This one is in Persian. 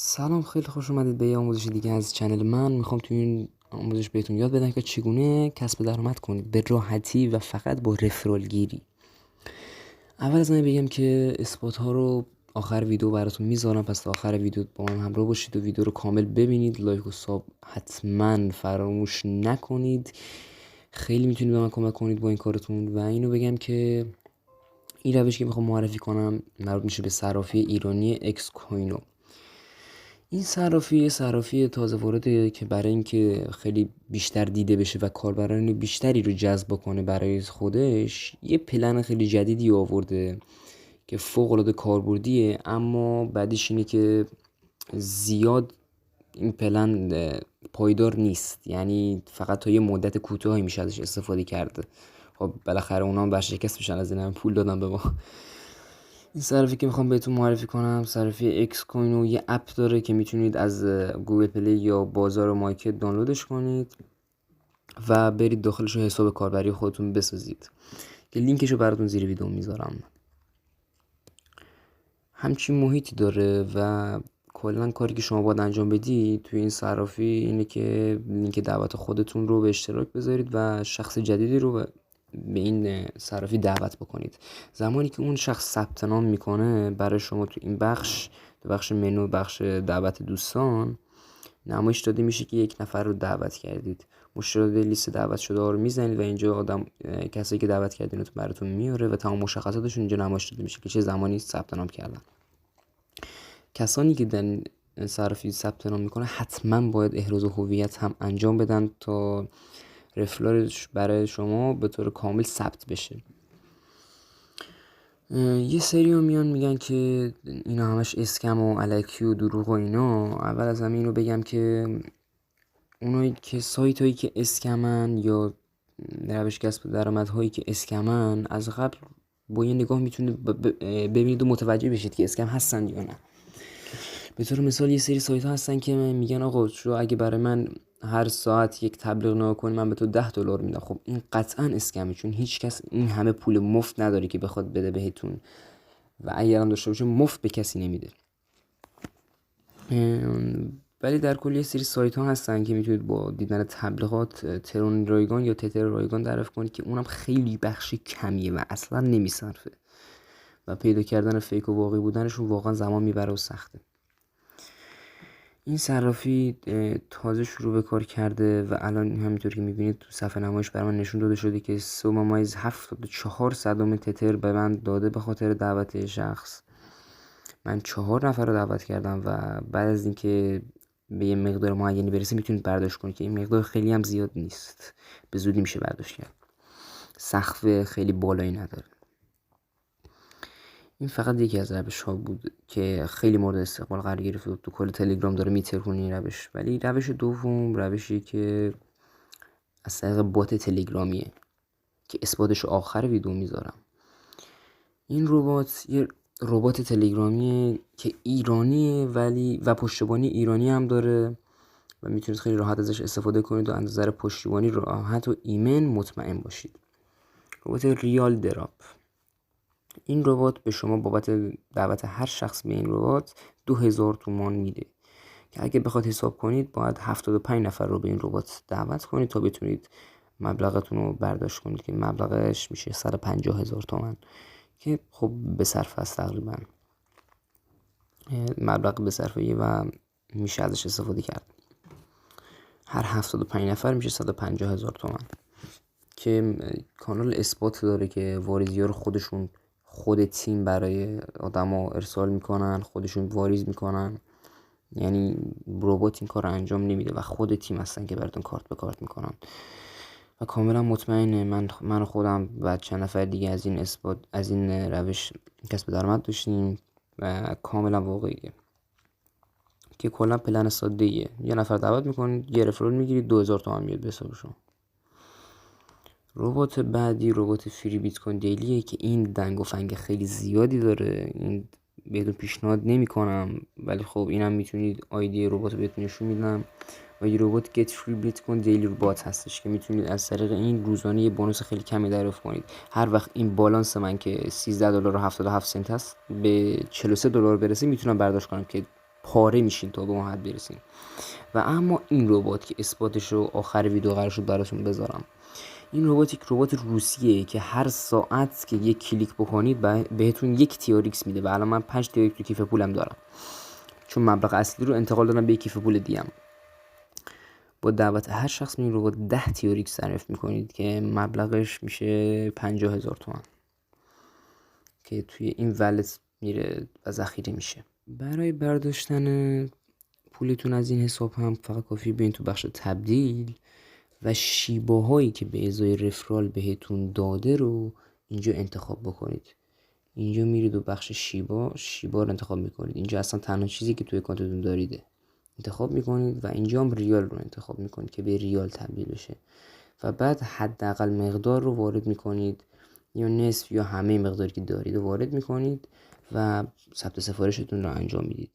سلام، خیلی خوش اومدید به یه آموزش دیگه از چنل من. میخوام تو این آموزش بهتون یاد بدم که چگونه کسب درآمد کنید به راحتی و فقط با رفرال گیری. اول از همه بگم که اثبات ها رو آخر ویدیو براتون میذارم، پس تا آخر ویدیو با من همراه باشید و ویدیو رو کامل ببینید. لایک و ساب حتما فراموش نکنید، خیلی میتونید به من کمک کنید با این کارتون. و اینو بگم که این روشی که میخوام معرفی کنم مربوط میشه به صرافی ایرانی اکس کوینو. این صرافی تازه وارده که برای اینکه خیلی بیشتر دیده بشه و کاربران بیشتری رو جذب کنه برای خودش، یه پلن خیلی جدیدی آورده که فوق العاده کاربردیه، اما بعدش اینه که زیاد این پلن پایدار نیست، یعنی فقط تا یه مدت کوتاهی میشه ازش استفاده کرده. خب بالاخره اونا هم برشکست میشن، از این هم پول دادن به ما. این صرافی که میخوام بهتون معرفی کنم صرافی اکس کوینو یه اپ داره که میتونید از گوگل پلی یا بازار مارکت دانلودش کنید و برید داخلش رو حساب کاربری خودتون بسازید که لینکشو براتون زیر ویدیو میذارم. همچین محیطی داره و کلا کاری که شما باید انجام بدید توی این صرافی اینه که لینک دعوت خودتون رو به اشتراک بذارید و شخص جدیدی رو به این صرافی دعوت بکنید. زمانی که اون شخص ثبت نام میکنه برای شما تو این بخش منو، بخش دعوت دوستان، نمایش داده میشه که یک نفر رو دعوت کردید. مشترک لیست دعوت شده ها رو میزنید و اینجا کسایی که دعوت کردین رو براتون میاره و تمام مشخصاتشون اینجا نمایش داده میشه که چه زمانی ثبت نام کردن. کسانی که در صرافی ثبت نام میکنه حتما باید احراز هویت هم انجام بدن تا رفرالش برای شما به طور کامل ثبت بشه. یه سری ها میان میگن که اینا همش اسکم و الکی و دروغ و اینا. اول از همه اینو بگم که اونایی که سایت هایی که اسکمن یا روش کسب درآمد هایی که اسکمن، از قبل با یه نگاه میتونید ببینید و متوجه بشید که اسکم هستن یا نه. به طور مثال یه سری سایت ها هستن که میگن آقا شو اگه برای من هر ساعت یک تبلیغ نگاه کنی من به تو $10 میدم. خب این قطعا اسکمه، چون هیچ کس این همه پول مفت نداره که بخواد بده بهتون و اگر هم داشته باشه مفت به کسی نمیده. ولی در کل یه سری سایت ها هستن که میتونید با دیدن تبلیغات ترون رایگان یا تتر رایگان دریافت کنید که اونم خیلی بخش کمیه و اصلا نمیصرفه و پیدا کردن فیک و واقعی بودنشون واقعا زمان میبره و سخته. این صرافی تازه شروع به کار کرده و الان همینطور که میبینید تو صفحه نمایش برای من نشون داده شده که 3.74 تتر به من داده به خاطر دعوت شخص. من 4 نفر رو دعوت کردم و بعد از اینکه به یه مقدار معینی برسه میتونید برداشت کنید که این مقدار خیلی هم زیاد نیست، به زودی میشه برداشت کرد، سقف خیلی بالایی نداره. این فقط یکی از روش ها بود که خیلی مورد استقبال قرار گرفت و تو کل تلگرام داره میترکونه این روش. ولی روش دوم روشی که از طریق بات تلگرامیه که اثباتش آخر ویدیو میذارم. این ربات یه ربات تلگرامیه که ایرانیه ولی و پشتیبانی ایرانی هم داره و میتونید خیلی راحت ازش استفاده کنید و از نظر پشتیبانی راحت و ایمن مطمئن باشید. ربات ریال دراپ. این ربات به شما بابت دعوت هر شخص به این ربات 2000 تومان میده که اگه بخواد حساب کنید باید 75 نفر رو به این ربات دعوت کنید تا بتونید مبلغتون رو برداشت کنید که مبلغش میشه 150,000 تومان که خب به صرف است، تقریبا مبلغ به صرفه و میشه ازش استفاده کرد. هر 75 نفر میشه 150,000 تومان که کانال اثبات داره که واریزی ها رو خود تیم برای آدما ارسال میکنن، خودشون واریز میکنن، یعنی ربات این کار رو انجام نمیده و خود تیم هستن که براتون کارت به کارت میکنن و کاملا مطمئنه. من خودم و چند نفر دیگه از این روش کسب درآمد داشتیم و کاملا واقعیه که کلا پلن ساده ایه. یه نفر دعوت میکنید، یه رفرال میگیرید، 2000 تومان میاد به حساب شما. ربات بعدی ربات فری بیت کوین دیلیه که این دنگ و فنگ خیلی زیادی داره. این بهتون پیشنهاد نمیکنم، ولی خب اینم میتونید آیدی ربات رو بهتون نشون میدم. و یه ربات get free bitcoin daily ربات هستش که میتونید از طریق این روزانه یه بونوس خیلی کمی دریافت کنید. هر وقت این بالانس من که $13.77 هست به $43 برسه میتونم برداشت کنم که پاره میشین تا به اون حد برسین. و اما این ربات که اثباتش رو آخر ویدیو قرار شد براتون بذارم، این ربات یک ربات روسیه که هر ساعت که یک کلیک بکنید بهتون یک تیاریکس میده و الان من 5 تیاریکس تو کیف پولم دارم، چون مبلغ اصلی رو انتقال دادم به کیف پول دیم. با دعوت هر شخص این ربات 10 تیاریکس دریافت میکنید که مبلغش میشه 50,000 تومان که توی این ولت میره و ذخیره میشه. برای برداشتن پولتون از این حساب هم فقط کافی برین تو بخش تبدیل و شیباهایی که به ازای رفرال بهتون داده رو اینجا انتخاب بکنید. اینجا میرید و بخش شیبا رو انتخاب میکنید. اینجا اصلا تنها چیزی که توی کانتتون داریده انتخاب میکنید و اینجا هم ریال رو انتخاب میکنید که به ریال تبدیل بشه و بعد حداقل مقدار رو وارد میکنید یا نصف یا همه مقداری که دارید رو وارد میکنید و ثبت سفارشتون رو انجام میدید.